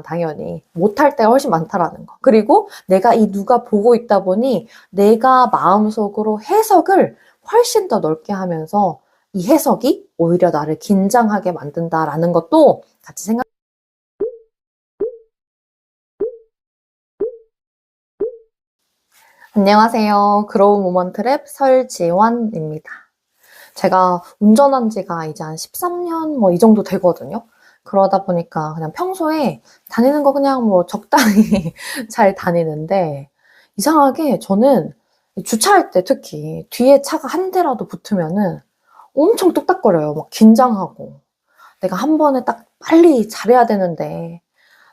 당연히 못할 때가 훨씬 많다라는 거. 그리고 내가 이 누가 보고 있다 보니 내가 마음속으로 해석을 훨씬 더 넓게 하면서 이 해석이 오히려 나를 긴장하게 만든다라는 것도 같이 생각. 안녕하세요. 그로우 모먼트 랩 설지원입니다. 제가 운전한 지가 이제 한 13년 뭐 이 정도 되거든요. 그러다 보니까 그냥 평소에 다니는 거 그냥 뭐 적당히 잘 다니는데, 이상하게 저는 주차할 때 특히 뒤에 차가 한 대라도 붙으면은 엄청 뚝딱거려요. 막 긴장하고. 내가 한 번에 딱 빨리 잘해야 되는데,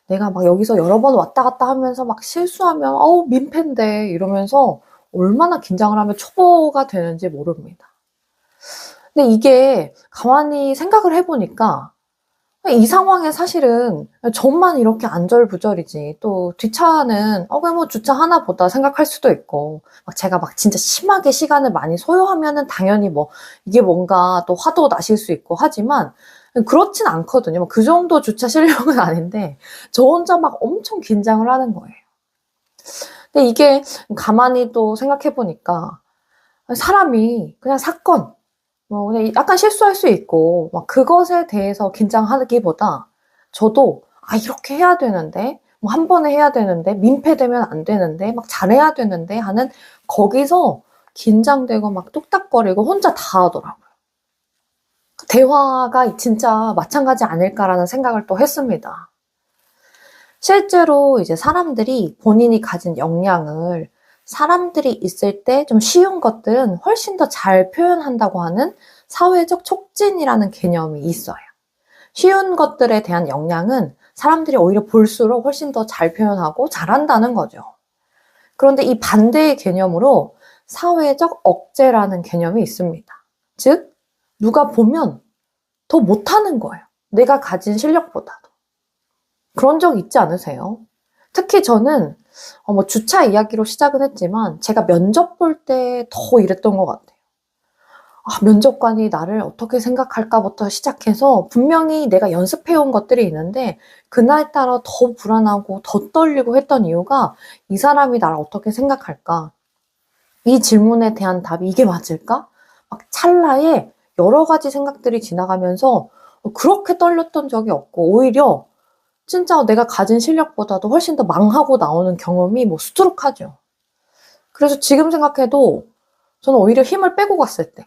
내가 막 여기서 여러 번 왔다 갔다 하면서 막 실수하면 어우 민폐인데 이러면서 얼마나 긴장을 하면 초보가 되는지 모릅니다. 근데 이게 가만히 생각을 해보니까 이 상황에 사실은 저만 이렇게 안절부절이지, 또 뒷차는 그냥 뭐 주차 하나 보다 생각할 수도 있고, 막 제가 막 진짜 심하게 시간을 많이 소요하면은 당연히 뭐 이게 뭔가 또 화도 나실 수 있고 하지만 그렇진 않거든요. 뭐 그 정도 주차 실력은 아닌데 저 혼자 막 엄청 긴장을 하는 거예요. 근데 이게 가만히 또 생각해 보니까 사람이 그냥 사건, 뭐 그냥 약간 실수할 수 있고 막 그것에 대해서 긴장하기보다 저도 이렇게 해야 되는데, 뭐 한 번에 해야 되는데, 민폐되면 안 되는데, 막 잘해야 되는데 하는 거기서 긴장되고 막 뚝딱거리고 혼자 다 하더라고요. 대화가 진짜 마찬가지 아닐까라는 생각을 또 했습니다. 실제로 이제 사람들이 본인이 가진 역량을 사람들이 있을 때 좀 쉬운 것들은 훨씬 더 잘 표현한다고 하는 사회적 촉진이라는 개념이 있어요. 쉬운 것들에 대한 역량은 사람들이 오히려 볼수록 훨씬 더 잘 표현하고 잘한다는 거죠. 그런데 이 반대의 개념으로 사회적 억제라는 개념이 있습니다. 즉, 누가 보면 더 못하는 거예요. 내가 가진 실력보다도. 그런 적 있지 않으세요? 특히 저는 뭐 주차 이야기로 시작은 했지만 제가 면접 볼 때 더 이랬던 것 같아요. 면접관이 나를 어떻게 생각할까부터 시작해서 분명히 내가 연습해온 것들이 있는데 그날따라 더 불안하고 더 떨리고 했던 이유가, 이 사람이 나를 어떻게 생각할까? 이 질문에 대한 답이 이게 맞을까? 막 찰나에 여러 가지 생각들이 지나가면서 그렇게 떨렸던 적이 없고, 오히려 진짜 내가 가진 실력보다도 훨씬 더 망하고 나오는 경험이 뭐 수두룩하죠. 그래서 지금 생각해도 저는 오히려 힘을 빼고 갔을 때,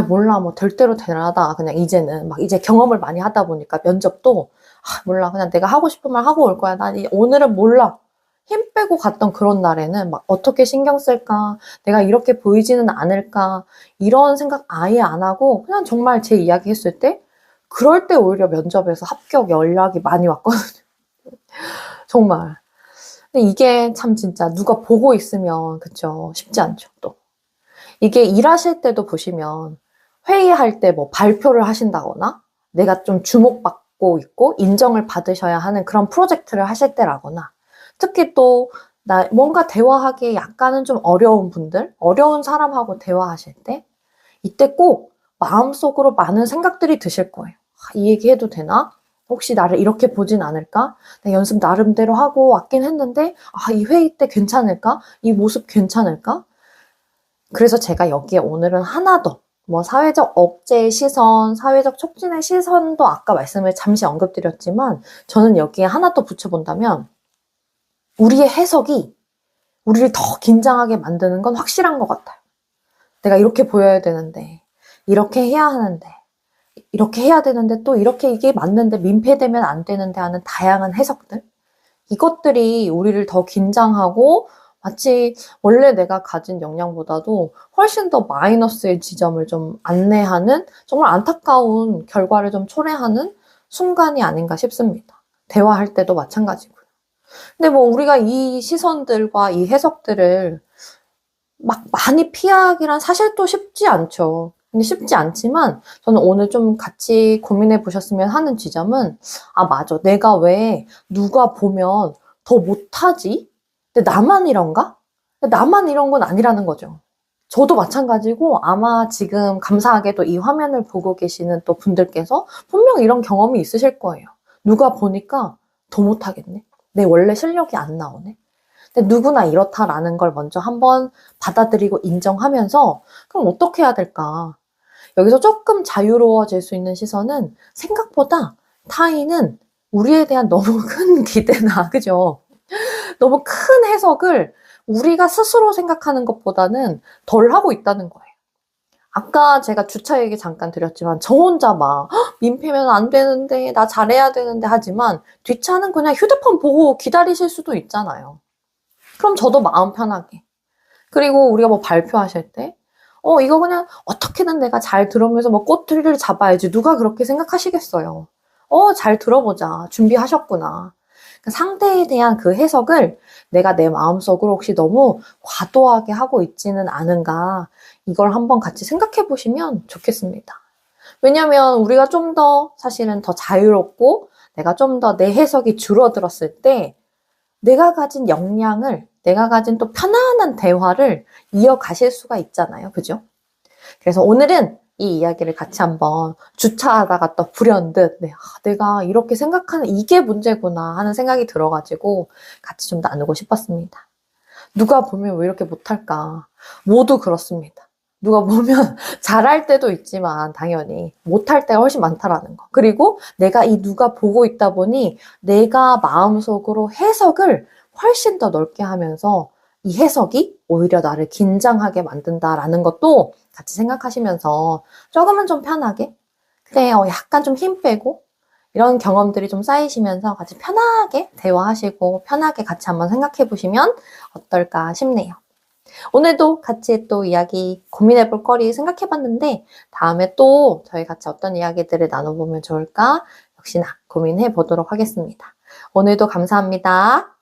몰라, 뭐 될 대로 되라다. 그냥 이제는 막 이제 경험을 많이 하다 보니까 면접도 몰라, 그냥 내가 하고 싶은 말 하고 올 거야. 오늘은 몰라. 힘 빼고 갔던 그런 날에는 막 어떻게 신경 쓸까? 내가 이렇게 보이지는 않을까? 이런 생각 아예 안 하고 그냥 정말 제 이야기 했을 때, 그럴 때 오히려 면접에서 합격 연락이 많이 왔거든요. 정말. 근데 이게 참 진짜 누가 보고 있으면, 그쵸, 쉽지 않죠, 또. 이게 일하실 때도 보시면 회의할 때 뭐 발표를 하신다거나 내가 좀 주목받고 있고 인정을 받으셔야 하는 그런 프로젝트를 하실 때라거나, 특히 또 뭔가 대화하기에 약간은 좀 어려운 분들, 어려운 사람하고 대화하실 때, 이때 꼭 마음속으로 많은 생각들이 드실 거예요. 이 얘기 해도 되나? 혹시 나를 이렇게 보진 않을까? 내가 연습 나름대로 하고 왔긴 했는데 이 회의 때 괜찮을까? 이 모습 괜찮을까? 그래서 제가 여기에 오늘은 하나 더, 뭐 사회적 억제의 시선, 사회적 촉진의 시선도 아까 말씀을 잠시 언급드렸지만 저는 여기에 하나 더 붙여본다면, 우리의 해석이 우리를 더 긴장하게 만드는 건 확실한 것 같아요. 내가 이렇게 보여야 되는데, 이렇게 해야 하는데, 이렇게 해야 되는데, 또 이렇게 이게 맞는데 민폐되면 안 되는데 하는 다양한 해석들, 이것들이 우리를 더 긴장하고 마치 원래 내가 가진 역량보다도 훨씬 더 마이너스의 지점을 좀 안내하는, 정말 안타까운 결과를 좀 초래하는 순간이 아닌가 싶습니다. 대화할 때도 마찬가지고요. 근데 뭐 우리가 이 시선들과 이 해석들을 막 많이 피하기란 사실 또 쉽지 않죠. 근데 쉽지 않지만 저는 오늘 좀 같이 고민해 보셨으면 하는 지점은, 맞아, 내가 왜 누가 보면 더 못하지? 근데 나만 이런가? 근데 나만 이런 건 아니라는 거죠. 저도 마찬가지고, 아마 지금 감사하게도 이 화면을 보고 계시는 또 분들께서 분명 이런 경험이 있으실 거예요. 누가 보니까 더 못하겠네. 내 원래 실력이 안 나오네. 근데 누구나 이렇다라는 걸 먼저 한번 받아들이고 인정하면서 그럼 어떻게 해야 될까? 여기서 조금 자유로워질 수 있는 시선은 생각보다 타인은 우리에 대한 너무 큰 기대나, 그죠? 너무 큰 해석을 우리가 스스로 생각하는 것보다는 덜 하고 있다는 거예요. 아까 제가 주차 얘기 잠깐 드렸지만 저 혼자 막 민폐면 안 되는데 나 잘해야 되는데 하지만 뒷차는 그냥 휴대폰 보고 기다리실 수도 있잖아요. 그럼 저도 마음 편하게. 그리고 우리가 뭐 발표하실 때 이거 그냥 어떻게든 내가 잘 들으면서 뭐 꼬투리를 잡아야지. 누가 그렇게 생각하시겠어요. 잘 들어보자. 준비하셨구나. 상대에 대한 그 해석을 내가 내 마음속으로 혹시 너무 과도하게 하고 있지는 않은가, 이걸 한번 같이 생각해 보시면 좋겠습니다. 왜냐면 우리가 좀 더 사실은 더 자유롭고 내가 좀 더 내 해석이 줄어들었을 때 내가 가진 역량을, 내가 가진 또 편안한 대화를 이어가실 수가 있잖아요. 그죠? 그래서 오늘은 이 이야기를 같이 한번 주차하다가 또 불현듯 내가 이렇게 생각하는 이게 문제구나 하는 생각이 들어가지고 같이 좀 나누고 싶었습니다. 누가 보면 왜 이렇게 못할까? 모두 그렇습니다. 누가 보면 잘할 때도 있지만 당연히 못할 때가 훨씬 많다라는 거. 그리고 내가 이 누가 보고 있다 보니 내가 마음속으로 해석을 훨씬 더 넓게 하면서 이 해석이 오히려 나를 긴장하게 만든다라는 것도 같이 생각하시면서 조금은 좀 편하게, 그래, 약간 좀 힘 빼고 이런 경험들이 좀 쌓이시면서 같이 편하게 대화하시고 편하게 같이 한번 생각해 보시면 어떨까 싶네요. 오늘도 같이 또 이야기 고민해 볼 거리 생각해 봤는데 다음에 또 저희 같이 어떤 이야기들을 나눠보면 좋을까 역시나 고민해 보도록 하겠습니다. 오늘도 감사합니다.